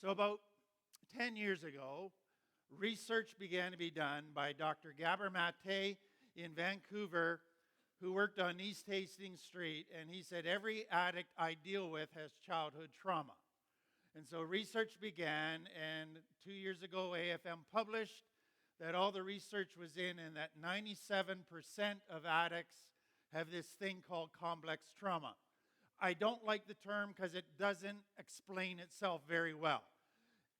So about 10 years ago, research began to be done by Dr. Gabor Mate in Vancouver, who worked on East Hastings Street, and he said every addict I deal with has childhood trauma. And so research began, and 2 years ago AFM published that all the research was in and that 97% of addicts have this thing called complex trauma. I don't like the term because it doesn't explain itself very well.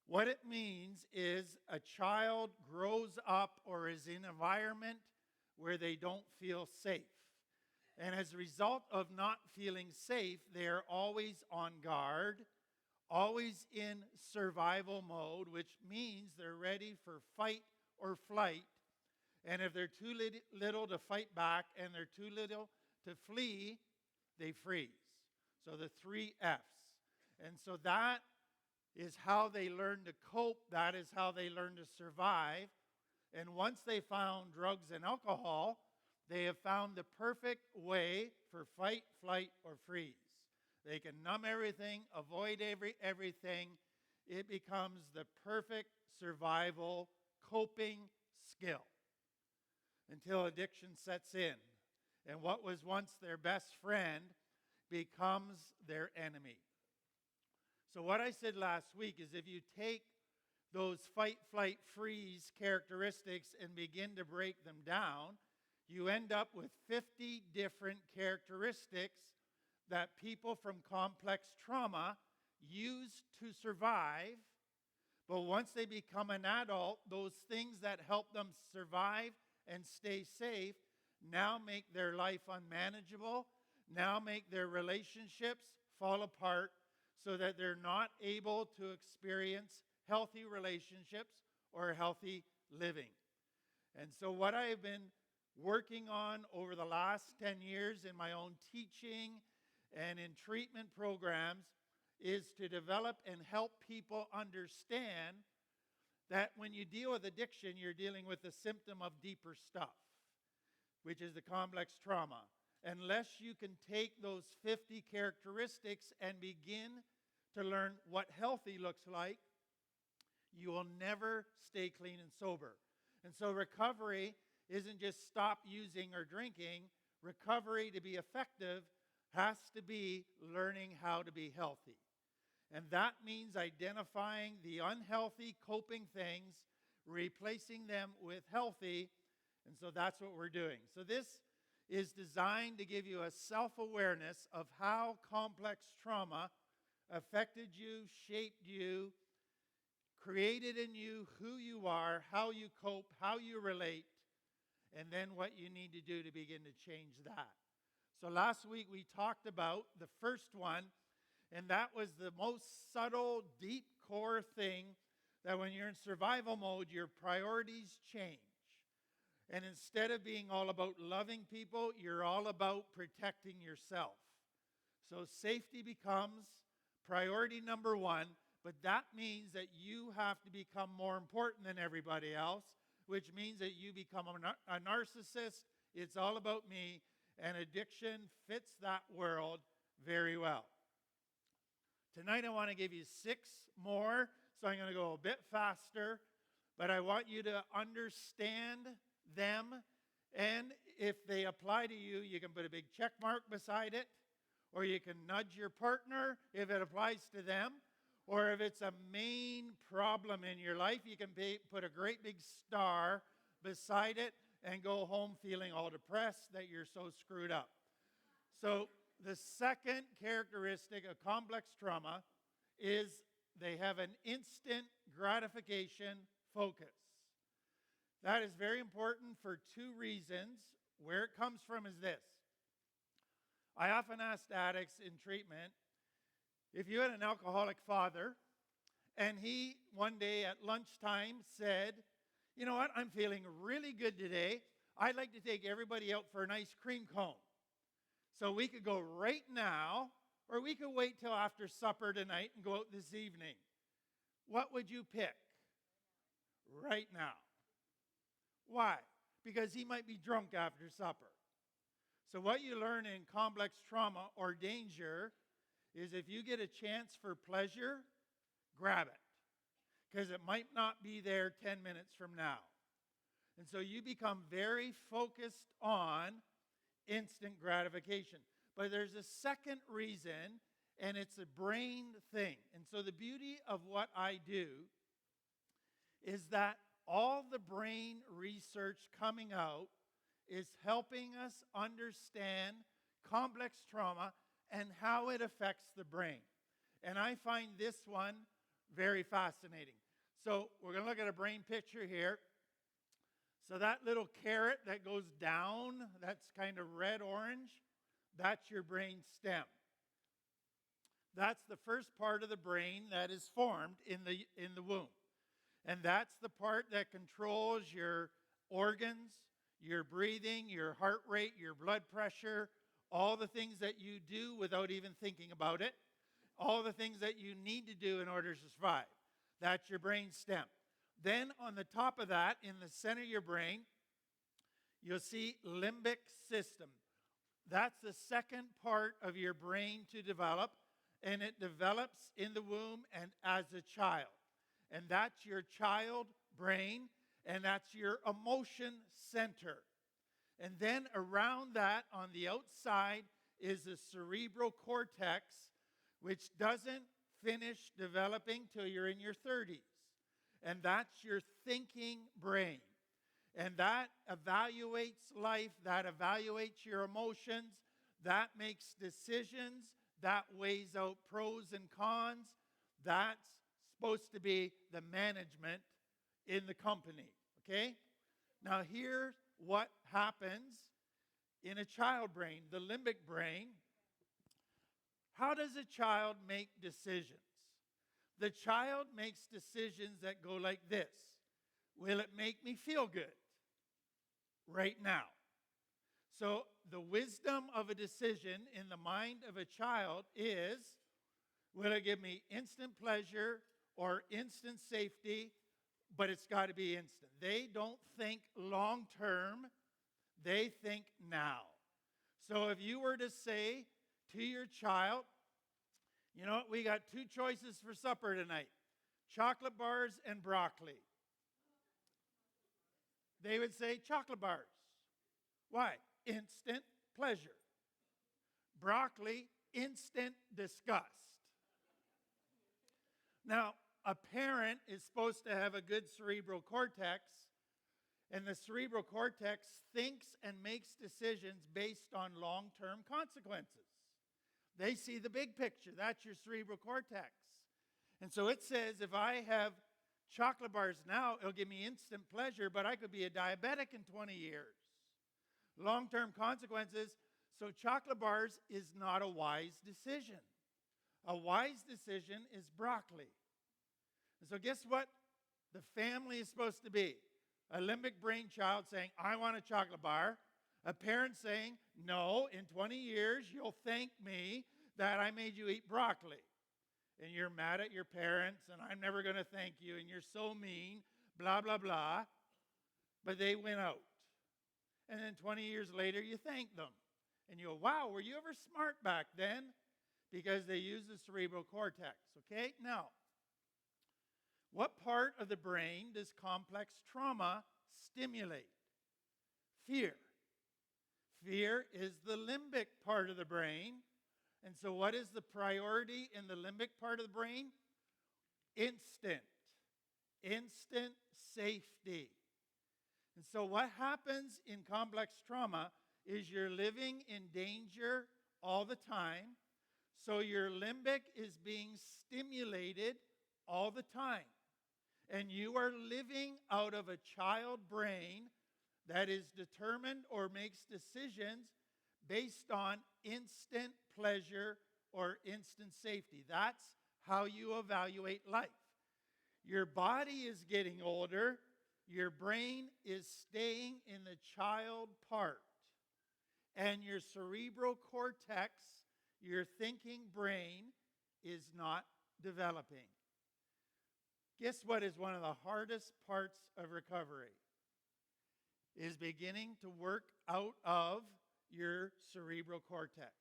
What it means is a child grows up or is in an environment where they don't feel safe. And as a result of not feeling safe, they're always on guard, always in survival mode, which means they're ready for fight or flight. And if they're too little to fight back and they're too little to flee, they freeze. So the 3 F's. And so that is how they learn to cope. That is how they learn to survive. And once they found drugs and alcohol, they have found the perfect way for fight, flight, or freeze. They can numb everything, avoid everything. It becomes the perfect survival coping skill until addiction sets in. And what was once their best friend becomes their enemy. So what I said last week is if you take those fight, flight, freeze characteristics and begin to break them down, you end up with 50 different characteristics that people from complex trauma use to survive. But once they become an adult, those things that help them survive and stay safe now make their life unmanageable, now make their relationships fall apart so that they're not able to experience healthy relationships or healthy living. And so what I've been working on over the last 10 years in my own teaching and in treatment programs is to develop and help people understand that when you deal with addiction, you're dealing with the symptom of deeper stuff, which is the complex trauma. Unless you can take those 50 characteristics and begin to learn what healthy looks like, you will never stay clean and sober. And so recovery isn't just stop using or drinking. Recovery, to be effective, has to be learning how to be healthy. And that means identifying the unhealthy coping things, replacing them with healthy. And so that's what we're doing. So this is designed to give you a self-awareness of how complex trauma affected you, shaped you, created in you who you are, how you cope, how you relate, and then what you need to do to begin to change that. So last week we talked about the first one, and that was the most subtle, deep core thing that when you're in survival mode, your priorities change. And instead of being all about loving people, you're all about protecting yourself. So safety becomes priority number 1, but that means that you have to become more important than everybody else, which means that you become a narcissist. It's all about me, and addiction fits that world very well. Tonight I want to give you 6 more, so I'm going to go a bit faster, but I want you to understand them, and if they apply to you, you can put a big check mark beside it, or you can nudge your partner if it applies to them, or if it's a main problem in your life, you can put a great big star beside it and go home feeling all depressed that you're so screwed up. So the second characteristic of complex trauma is they have an instant gratification focus. That is very important for 2 reasons. Where it comes from is this. I often ask addicts in treatment, if you had an alcoholic father, and he one day at lunchtime said, you know what, I'm feeling really good today. I'd like to take everybody out for an ice cream cone. So we could go right now, or we could wait till after supper tonight and go out this evening. What would you pick? Right now. Why? Because he might be drunk after supper. So what you learn in complex trauma or danger is if you get a chance for pleasure, grab it. because it might not be there 10 minutes from now. And so you become very focused on instant gratification. But there's a second reason, and it's a brain thing. And so the beauty of what I do is that all the brain research coming out is helping us understand complex trauma and how it affects the brain. And I find this one very fascinating. So we're going to look at a brain picture here. So that little carrot that goes down, that's kind of red-orange, that's your brain stem. That's the first part of the brain that is formed in the womb. And that's the part that controls your organs, your breathing, your heart rate, your blood pressure, all the things that you do without even thinking about it, all the things that you need to do in order to survive. That's your brain stem. Then on the top of that, in the center of your brain, you'll see limbic system. That's the second part of your brain to develop, and it develops in the womb and as a child. And that's your child brain, and that's your emotion center. And then around that, on the outside, is the cerebral cortex, which doesn't finish developing till you're in your 30s. And that's your thinking brain. And that evaluates life, that evaluates your emotions, that makes decisions, that weighs out pros and cons. That's supposed to be the management in the company, okay? Now here's what happens in a child brain, the limbic brain. How does a child make decisions? The child makes decisions that go like this. Will it make me feel good right now? So the wisdom of a decision in the mind of a child is, will it give me instant pleasure or instant safety? But it's got to be instant. They don't think long term. They think now. So if you were to say to your child, you know what, we got two choices for supper tonight, chocolate bars and broccoli. They would say chocolate bars. Why? Instant pleasure. Broccoli, instant disgust. Now, a parent is supposed to have a good cerebral cortex, and the cerebral cortex thinks and makes decisions based on long-term consequences. They see the big picture. That's your cerebral cortex. And so it says, if I have chocolate bars now, it'll give me instant pleasure, but I could be a diabetic in 20 years. Long-term consequences. So chocolate bars is not a wise decision. A wise decision is broccoli. And so guess what the family is supposed to be? A limbic brain child saying, I want a chocolate bar. A parent saying, no, in 20 years you'll thank me that I made you eat broccoli. And you're mad at your parents, and I'm never going to thank you, and you're so mean, blah, blah, blah. But they went out. And then 20 years later, you thank them. And you go, wow, were you ever smart back then? Because they use the cerebral cortex, okay? Now, what part of the brain does complex trauma stimulate? Fear. Fear is the limbic part of the brain. And so what is the priority in the limbic part of the brain? Instant safety. And so what happens in complex trauma is you're living in danger all the time. So your limbic is being stimulated all the time. And you are living out of a child brain that is determined or makes decisions based on instant pleasure or instant safety. That's how you evaluate life. Your body is getting older. Your brain is staying in the child part. And your cerebral cortex, your thinking brain, is not developing. Guess what is one of the hardest parts of recovery? Is beginning to work out of your cerebral cortex.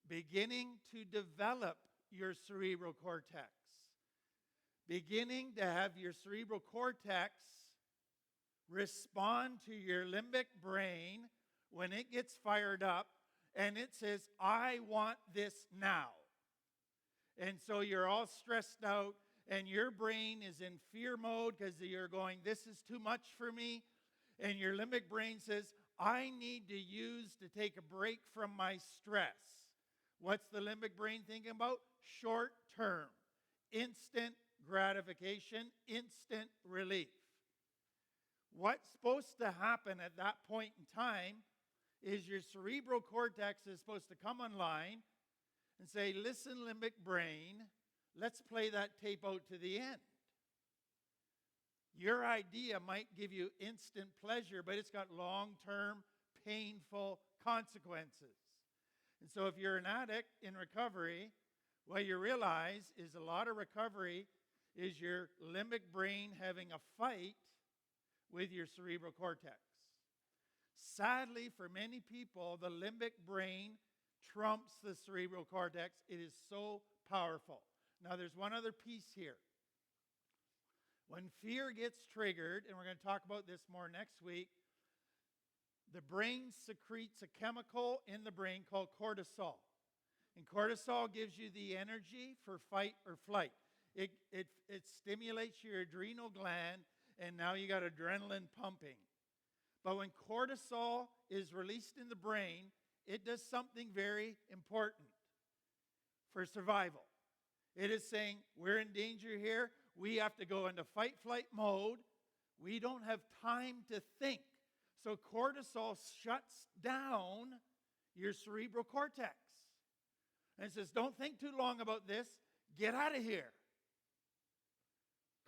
Beginning to develop your cerebral cortex. beginning to have your cerebral cortex respond to your limbic brain when it gets fired up and it says, I want this now. And so you're all stressed out and your brain is in fear mode because you're going, this is too much for me. And your limbic brain says, I need to take a break from my stress. What's the limbic brain thinking about? Short term, instant gratification, instant relief. What's supposed to happen at that point in time is your cerebral cortex is supposed to come online and say, listen, limbic brain, let's play that tape out to the end. Your idea might give you instant pleasure, but it's got long-term, painful consequences. And so if you're an addict in recovery, what you realize is a lot of recovery is your limbic brain having a fight with your cerebral cortex. Sadly, for many people, the limbic brain trumps the cerebral cortex. It is so powerful. Now, there's one other piece here. When fear gets triggered, and we're going to talk about this more next week, the brain secretes a chemical in the brain called cortisol. And cortisol gives you the energy for fight or flight. It stimulates your adrenal gland, and now you got adrenaline pumping. But when cortisol is released in the brain, it does something very important for survival. It is saying, we're in danger here. We have to go into fight-flight mode. We don't have time to think. So cortisol shuts down your cerebral cortex. And it says, don't think too long about this. Get out of here.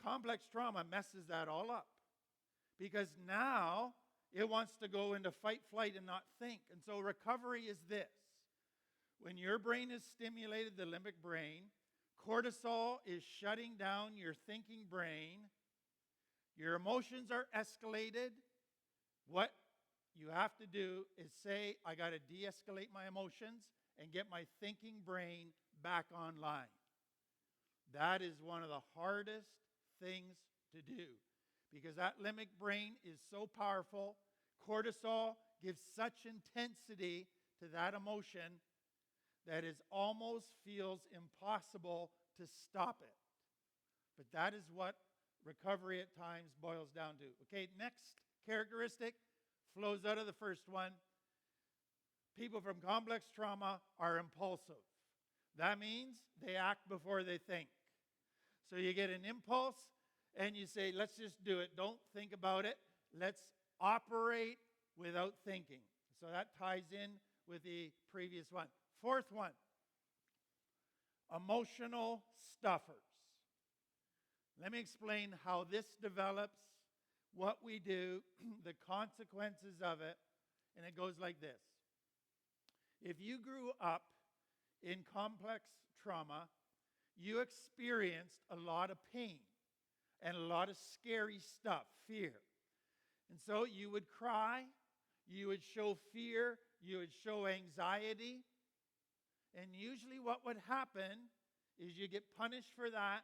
Complex trauma messes that all up. Because now it wants to go into fight, flight, and not think. And so recovery is this. When your brain is stimulated, the limbic brain, cortisol is shutting down your thinking brain. Your emotions are escalated. What you have to do is say, I got to de-escalate my emotions and get my thinking brain back online. That is one of the hardest things to do because that limbic brain is so powerful. Cortisol gives such intensity to that emotion that it almost feels impossible to stop it. But that is what recovery at times boils down to. Okay, next characteristic flows out of the first one. People from complex trauma are impulsive. That means they act before they think. So you get an impulse and you say, let's just do it. Don't think about it. Let's operate without thinking. So that ties in with the previous one. Fourth one, emotional stuffers. Let me explain how this develops, what we do, the consequences of it, and it goes like this. If you grew up in complex trauma, you experienced a lot of pain and a lot of scary stuff, fear. And so you would cry, you would show fear, you would show anxiety. And usually what would happen is you get punished for that,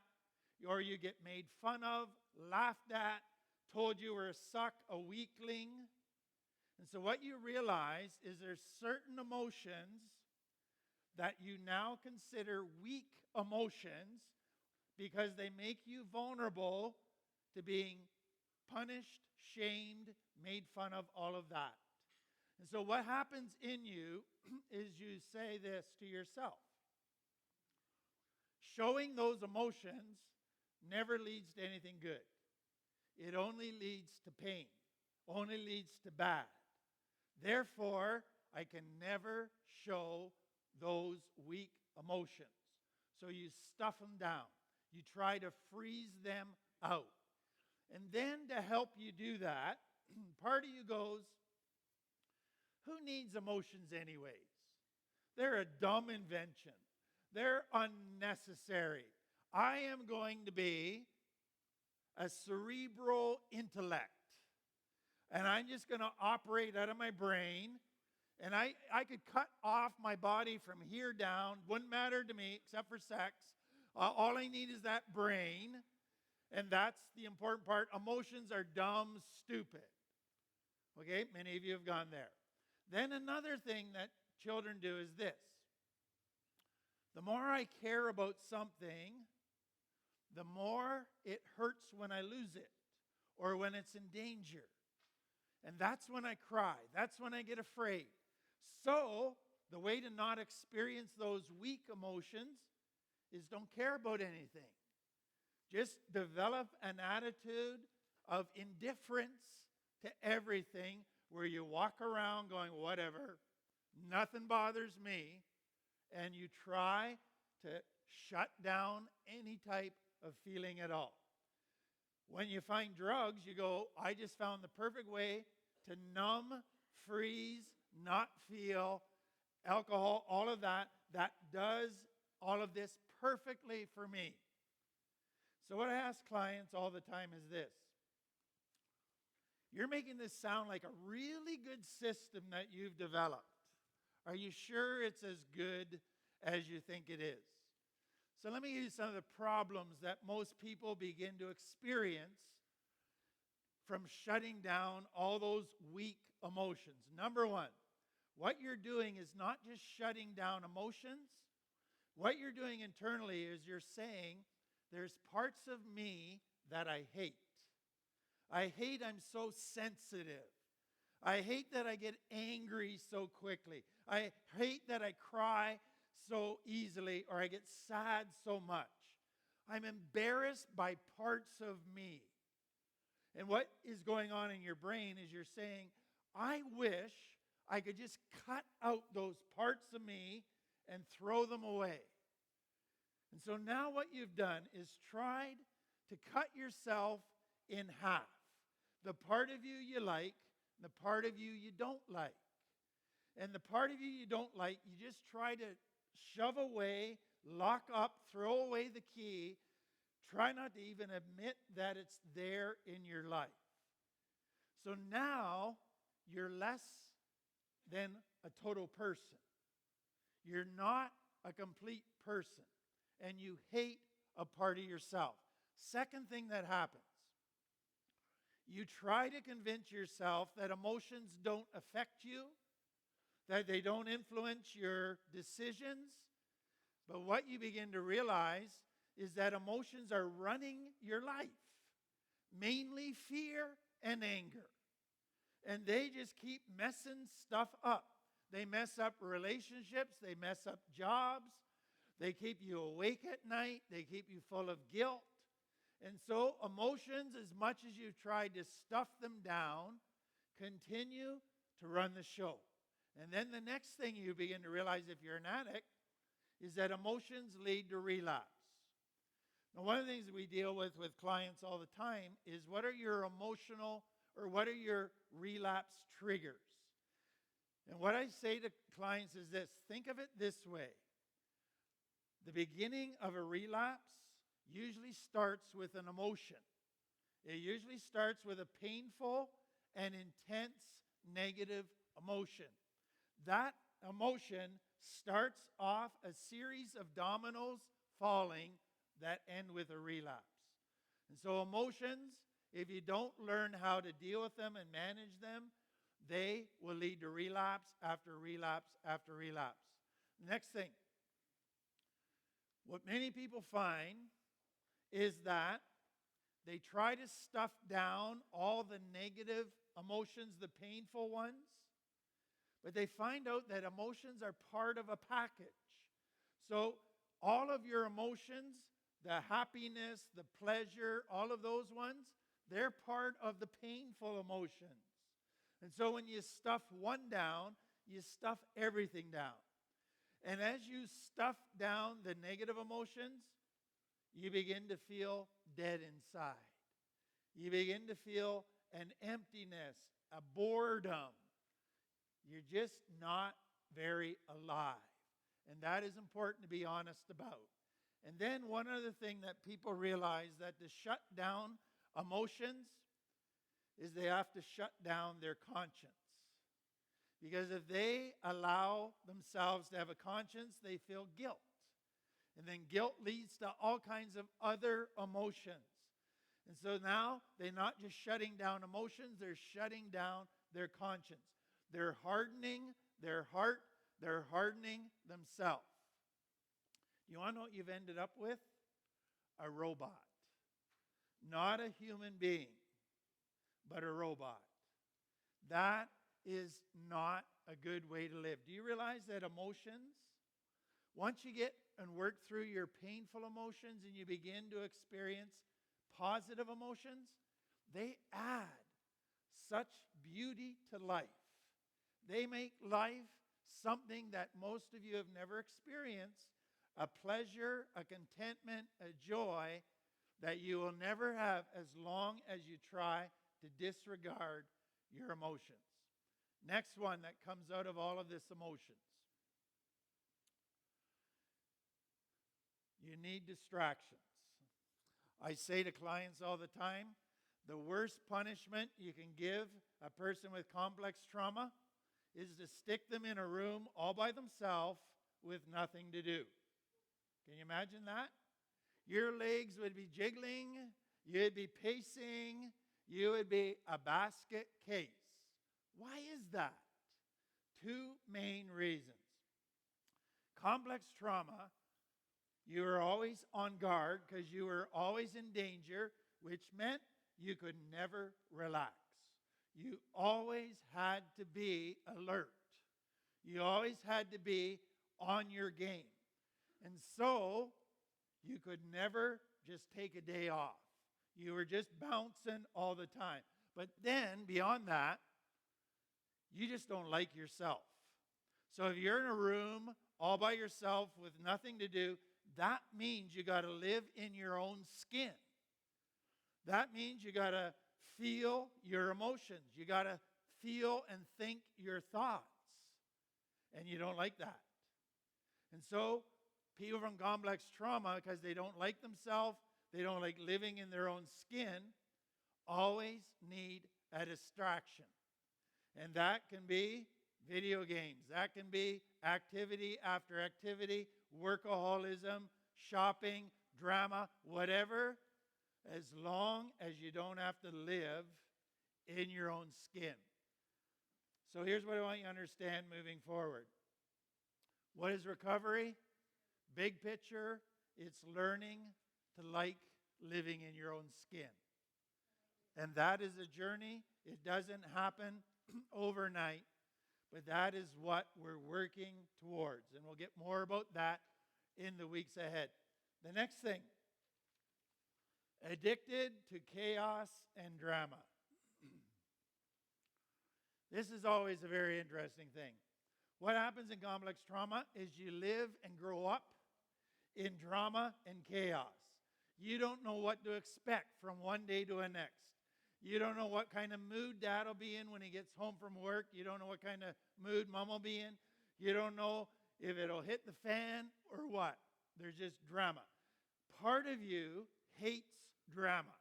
or you get made fun of, laughed at, told you were a suck, a weakling. And so what you realize is there's certain emotions that you now consider weak emotions because they make you vulnerable to being punished, shamed, made fun of, all of that. And so what happens in you is you say this to yourself. Showing those emotions never leads to anything good. It only leads to pain, only leads to bad. Therefore, I can never show those weak emotions. So you stuff them down. You try to freeze them out. And then to help you do that, part of you goes, who needs emotions anyways? They're a dumb invention. They're unnecessary. I am going to be a cerebral intellect. And I'm just going to operate out of my brain. And I could cut off my body from here down. Wouldn't matter to me except for sex. All I need is that brain. And that's the important part. Emotions are dumb, stupid. Okay, many of you have gone there. Then another thing that children do is this. The more I care about something, the more it hurts when I lose it or when it's in danger. And that's when I cry. That's when I get afraid. So, the way to not experience those weak emotions is don't care about anything. Just develop an attitude of indifference to everything where you walk around going, whatever, nothing bothers me, and you try to shut down any type of feeling at all. When you find drugs, you go, I just found the perfect way to numb, freeze, not feel, alcohol, all of that. That does all of this perfectly for me. So what I ask clients all the time is this. You're making this sound like a really good system that you've developed. Are you sure it's as good as you think it is? So let me give you some of the problems that most people begin to experience from shutting down all those weak emotions. Number one, what you're doing is not just shutting down emotions. What you're doing internally is you're saying, there's parts of me that I hate. I hate I'm so sensitive. I hate that I get angry so quickly. I hate that I cry so easily or I get sad so much. I'm embarrassed by parts of me. And what is going on in your brain is you're saying, I wish I could just cut out those parts of me and throw them away. And so now what you've done is tried to cut yourself in half. The part of you you like, the part of you you don't like. And the part of you you don't like, you just try to shove away, lock up, throw away the key. Try not to even admit that it's there in your life. So now you're less than a total person. You're not a complete person. And you hate a part of yourself. Second thing that happens, you try to convince yourself that emotions don't affect you, that they don't influence your decisions. But what you begin to realize is that emotions are running your life, mainly fear and anger. And they just keep messing stuff up. They mess up relationships, they mess up jobs, they keep you awake at night, they keep you full of guilt. And so emotions, as much as you've tried to stuff them down, continue to run the show. And then the next thing you begin to realize if you're an addict is that emotions lead to relapse. Now, one of the things we deal with clients all the time is what are your emotional or what are your relapse triggers? And what I say to clients is this. Think of it this way. The beginning of a relapse usually starts with an emotion. It usually starts with a painful and intense negative emotion. That emotion starts off a series of dominoes falling that end with a relapse. And so emotions, if you don't learn how to deal with them and manage them, they will lead to relapse after relapse after relapse. Next thing, what many people find is that they try to stuff down all the negative emotions, the painful ones, but they find out that emotions are part of a package. So all of your emotions, the happiness, the pleasure, all of those ones, they're part of the painful emotions. And so when you stuff one down, you stuff everything down. And as you stuff down the negative emotions, you begin to feel dead inside. You begin to feel an emptiness, a boredom. You're just not very alive. And that is important to be honest about. And then one other thing that people realize that to shut down emotions is they have to shut down their conscience. Because if they allow themselves to have a conscience, they feel guilt. And then guilt leads to all kinds of other emotions. And so now they're not just shutting down emotions, they're shutting down their conscience. They're hardening their heart, they're hardening themselves. You want to know what you've ended up with? A robot. Not a human being, but a robot. That is not a good way to live. Do you realize that emotions, once you get and work through your painful emotions and you begin to experience positive emotions, they add such beauty to life. They make life something that most of you have never experienced, a pleasure, a contentment, a joy that you will never have as long as you try to disregard your emotions. Next one that comes out of all of this emotions. You need distractions. I say to clients all the time, the worst punishment you can give a person with complex trauma is to stick them in a room all by themselves with nothing to do. Can you imagine that? Your legs would be jiggling, you'd be pacing, you would be a basket case. Why is that? Two main reasons. Complex trauma, you were always on guard because you were always in danger, which meant you could never relax. You always had to be alert. You always had to be on your game. And so, you could never just take a day off. You were just bouncing all the time. But then, beyond that, you just don't like yourself. So if you're in a room all by yourself with nothing to do, that means you got to live in your own skin. That means you got to feel your emotions. You got to feel and think your thoughts. And you don't like that. And so, people from complex trauma, because they don't like themselves, they don't like living in their own skin, always need a distraction. And that can be video games. That can be activity after activity, workaholism, shopping, drama, whatever, as long as you don't have to live in your own skin. So here's what I want you to understand moving forward. What is recovery? Big picture, it's learning to like living in your own skin. And that is a journey. It doesn't happen overnight, but that is what we're working towards. And we'll get more about that in the weeks ahead. The next thing, addicted to chaos and drama. This is always a very interesting thing. What happens in complex trauma is you live and grow up in drama and chaos. You don't know what to expect from one day to the next. You don't know what kind of mood dad will be in when he gets home from work. You don't know what kind of mood mom will be in. You don't know if it'll hit the fan or what. There's just drama. Part of you hates drama,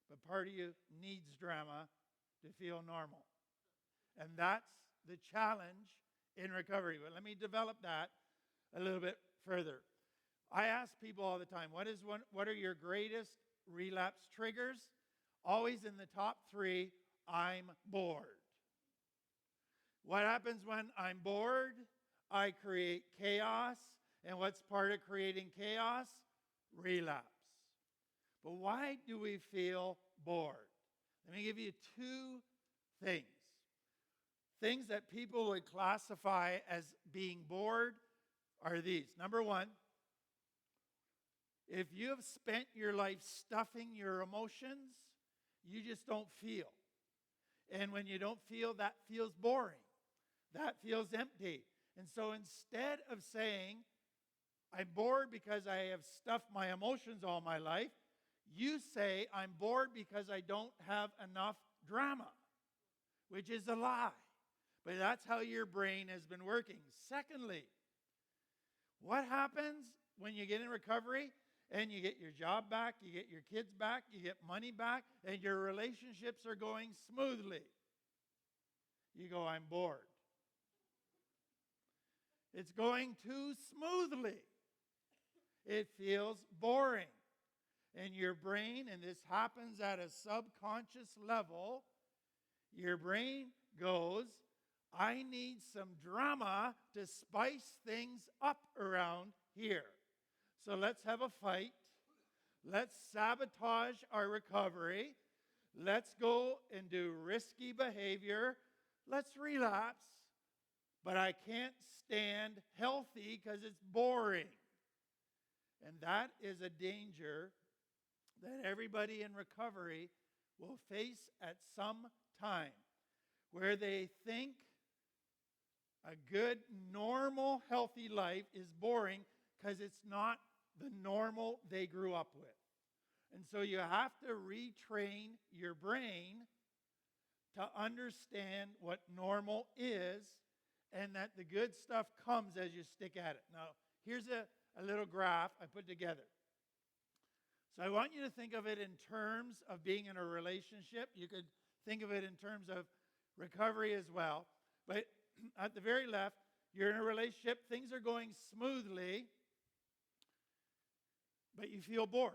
but part of you needs drama to feel normal. And that's the challenge in recovery. But let me develop that a little bit further. I ask people all the time, what are your greatest relapse triggers? Always in the top 3, I'm bored. What happens when I'm bored? I create chaos. And what's part of creating chaos? Relapse. But why do we feel bored? Let me give you 2 things. Things that people would classify as being bored are these. Number 1, if you have spent your life stuffing your emotions, you just don't feel. And when you don't feel, that feels boring. That feels empty. And so instead of saying, I'm bored because I have stuffed my emotions all my life, you say, I'm bored because I don't have enough drama, which is a lie. But that's how your brain has been working. Secondly, what happens when you get in recovery and you get your job back, you get your kids back, you get money back, and your relationships are going smoothly? You go, I'm bored. It's going too smoothly. It feels boring. And your brain, and this happens at a subconscious level, your brain goes, I need some drama to spice things up around here. So let's have a fight. Let's sabotage our recovery. Let's go and do risky behavior. Let's relapse. But I can't stand healthy because it's boring. And that is a danger that everybody in recovery will face at some time, where they think a good, normal, healthy life is boring because it's not the normal they grew up with. And so you have to retrain your brain to understand what normal is, and that the good stuff comes as you stick at it. Now, here's a little graph I put together. So I want you to think of it in terms of being in a relationship. You could think of it in terms of recovery as well. But at the very left, you're in a relationship, things are going smoothly, but you feel bored.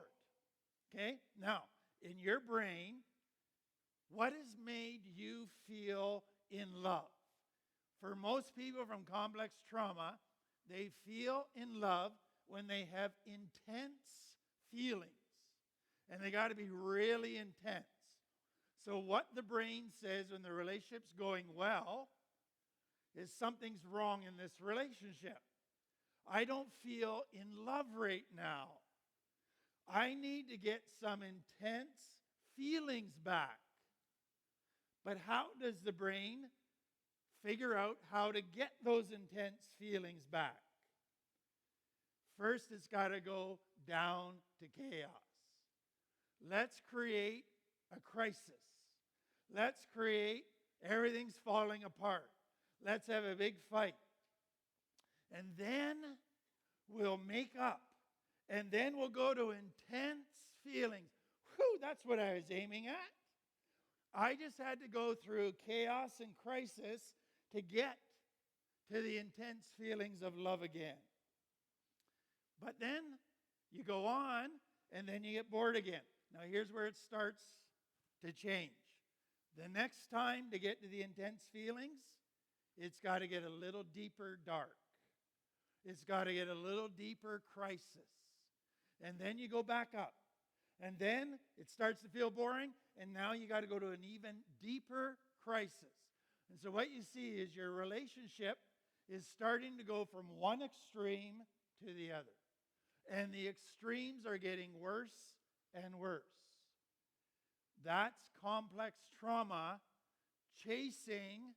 Okay? Now, in your brain, what has made you feel in love? For most people from complex trauma, they feel in love when they have intense feelings. And they got to be really intense. So what the brain says when the relationship's going well is something's wrong in this relationship. I don't feel in love right now. I need to get some intense feelings back. But how does the brain figure out how to get those intense feelings back? First, it's got to go down to chaos. Let's create a crisis. Let's create everything's falling apart. Let's have a big fight. And then we'll make up. And then we'll go to intense feelings. Whew, that's what I was aiming at. I just had to go through chaos and crisis to get to the intense feelings of love again. But then you go on, and then you get bored again. Now here's where it starts to change. The next time to get to the intense feelings, it's got to get a little deeper dark. It's got to get a little deeper crisis. And then you go back up. And then it starts to feel boring, and now you got to go to an even deeper crisis. And so what you see is your relationship is starting to go from one extreme to the other. And the extremes are getting worse and worse. That's complex trauma chasing,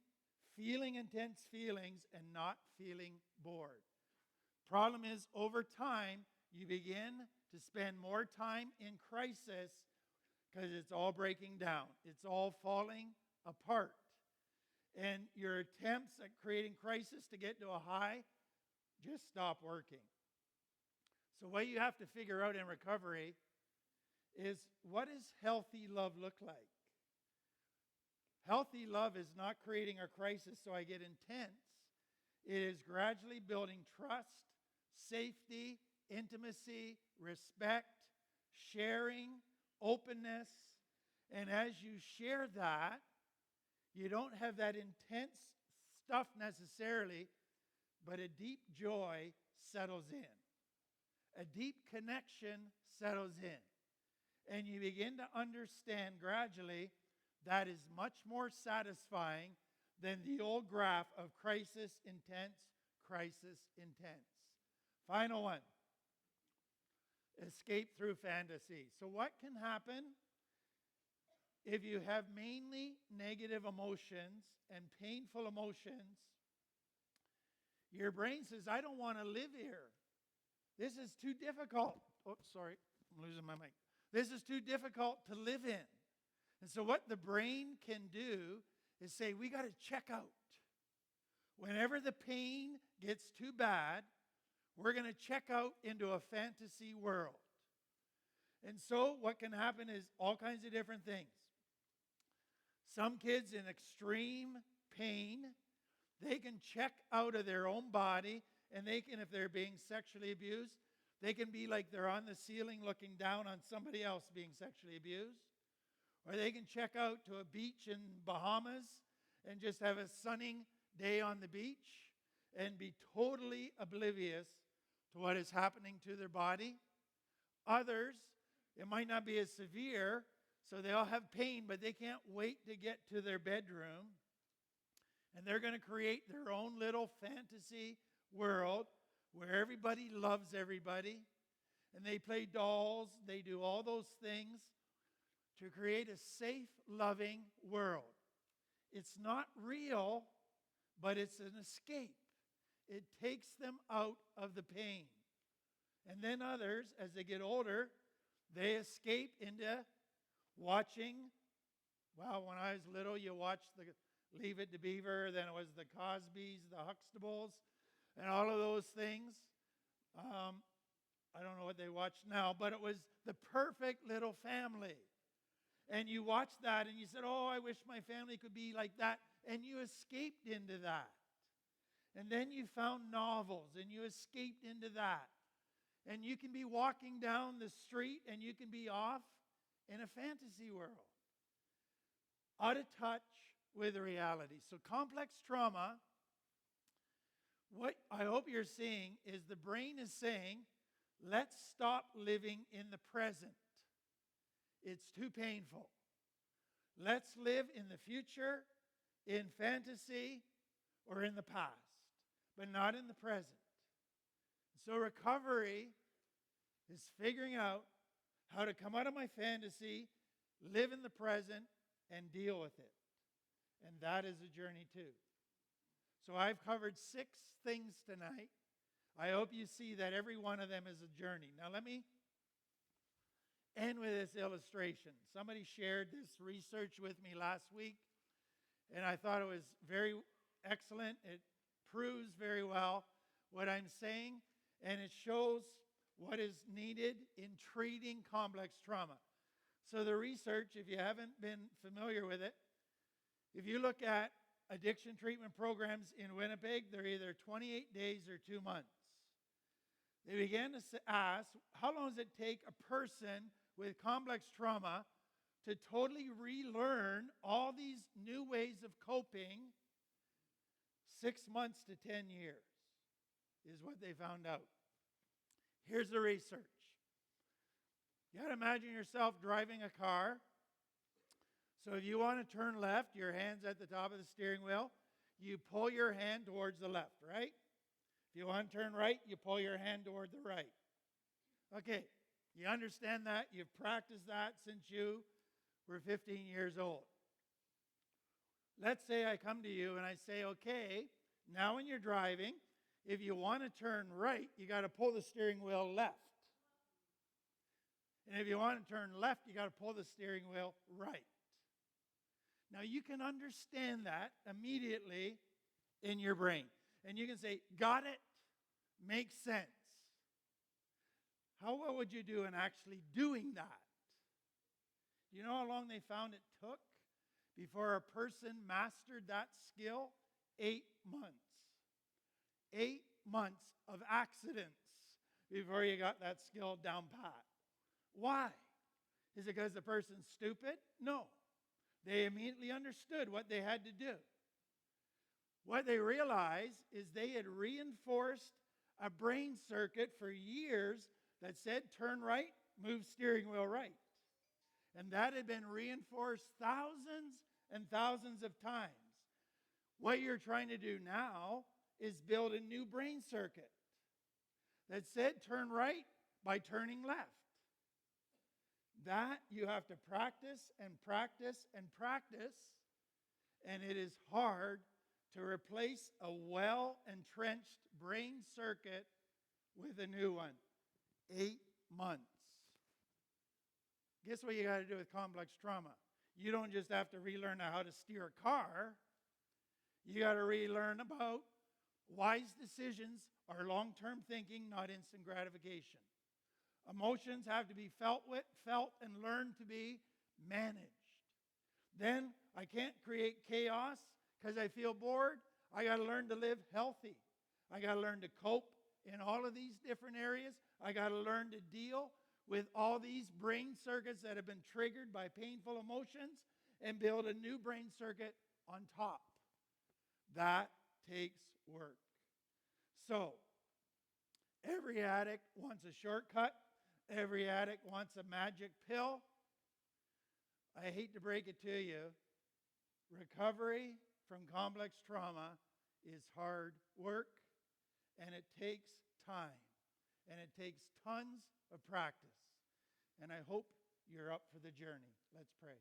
feeling intense feelings and not feeling bored. Problem is, over time, you begin to spend more time in crisis because it's all breaking down. It's all falling apart. And your attempts at creating crisis to get to a high just stop working. So what you have to figure out in recovery is, what does healthy love look like? Healthy love is not creating a crisis so I get intense. It is gradually building trust, safety, intimacy, respect, sharing, openness. And as you share that, you don't have that intense stuff necessarily, but a deep joy settles in. A deep connection settles in. And you begin to understand gradually that is much more satisfying than the old graph of crisis, intense, crisis, intense. Final one. Escape through fantasy. So what can happen if you have mainly negative emotions and painful emotions? Your brain says, I don't want to live here. This is too difficult. Oh, sorry, I'm losing my mic. This is too difficult to live in. And so what the brain can do is say, we got to check out. Whenever the pain gets too bad, we're going to check out into a fantasy world. And so what can happen is all kinds of different things. Some kids in extreme pain, they can check out of their own body, and they can, if they're being sexually abused, They can be like they're on the ceiling looking down on somebody else being sexually abused. Or they can check out to a beach in Bahamas and just have a sunny day on the beach and be totally oblivious to what is happening to their body. Others, it might not be as severe, so they'll have pain, but they can't wait to get to their bedroom. And they're going to create their own little fantasy world where everybody loves everybody. And they play dolls. They do all those things to create a safe, loving world. It's not real, but it's an escape. It takes them out of the pain. And then others, as they get older, they escape into watching. Well, when I was little, you watched the Leave It to Beaver, then it was the Cosbys, the Huxtables, and all of those things. I don't know what they watch now, but it was the perfect little family. And you watched that and you said, oh, I wish my family could be like that. And you escaped into that. And then you found novels and you escaped into that. And you can be walking down the street and you can be off in a fantasy world, out of touch with reality. So complex trauma, what I hope you're seeing is the brain is saying, let's stop living in the present. It's too painful. Let's live in the future, in fantasy, or in the past, but not in the present. So recovery is figuring out how to come out of my fantasy, live in the present, and deal with it. And that is a journey too. So I've covered 6 things tonight. I hope you see that every one of them is a journey. Now let me end with this illustration. Somebody shared this research with me last week, and I thought it was very excellent. It proves very well what I'm saying, and it shows what is needed in treating complex trauma. So the research, if you haven't been familiar with it, if you look at addiction treatment programs in Winnipeg, they're either 28 days or 2 months. They began to ask, how long does it take a person with complex trauma to totally relearn all these new ways of coping? 6 months to 10 years is what they found out. Here's the research. You got to imagine yourself driving a car. So if you want to turn left, your hand's at the top of the steering wheel. You pull your hand towards the left, right? If you want to turn right, you pull your hand toward the right. Okay, you understand that? You've practiced that since you were 15 years old. Let's say I come to you and I say, okay, now when you're driving, if you want to turn right, you got to pull the steering wheel left. And if you want to turn left, you got to pull the steering wheel right. Now you can understand that immediately in your brain. And you can say, got it, makes sense. How well would you do in actually doing that? You know how long they found it took before a person mastered that skill? 8 months. 8 months of accidents before you got that skill down pat. Why? Is it because the person's stupid? No. They immediately understood what they had to do. What they realized is they had reinforced a brain circuit for years that said turn right, move steering wheel right. And that had been reinforced thousands and thousands of times. What you're trying to do now is build a new brain circuit that said turn right by turning left. That you have to practice and practice and practice, and it is hard to replace a well-entrenched brain circuit with a new one. 8 months. Guess what you got to do with complex trauma? You don't just have to relearn how to steer a car. You got to relearn about wise decisions are long-term thinking, not instant gratification. Emotions have to be felt and learned to be managed. Then I can't create chaos because I feel bored. I got to learn to live healthy. I got to learn to cope in all of these different areas. I got to learn to deal with all these brain circuits that have been triggered by painful emotions and build a new brain circuit on top. That takes work. So, every addict wants a shortcut. Every addict wants a magic pill. I hate to break it to you. Recovery from complex trauma is hard work, and it takes time, and it takes tons of practice. And I hope you're up for the journey. Let's pray.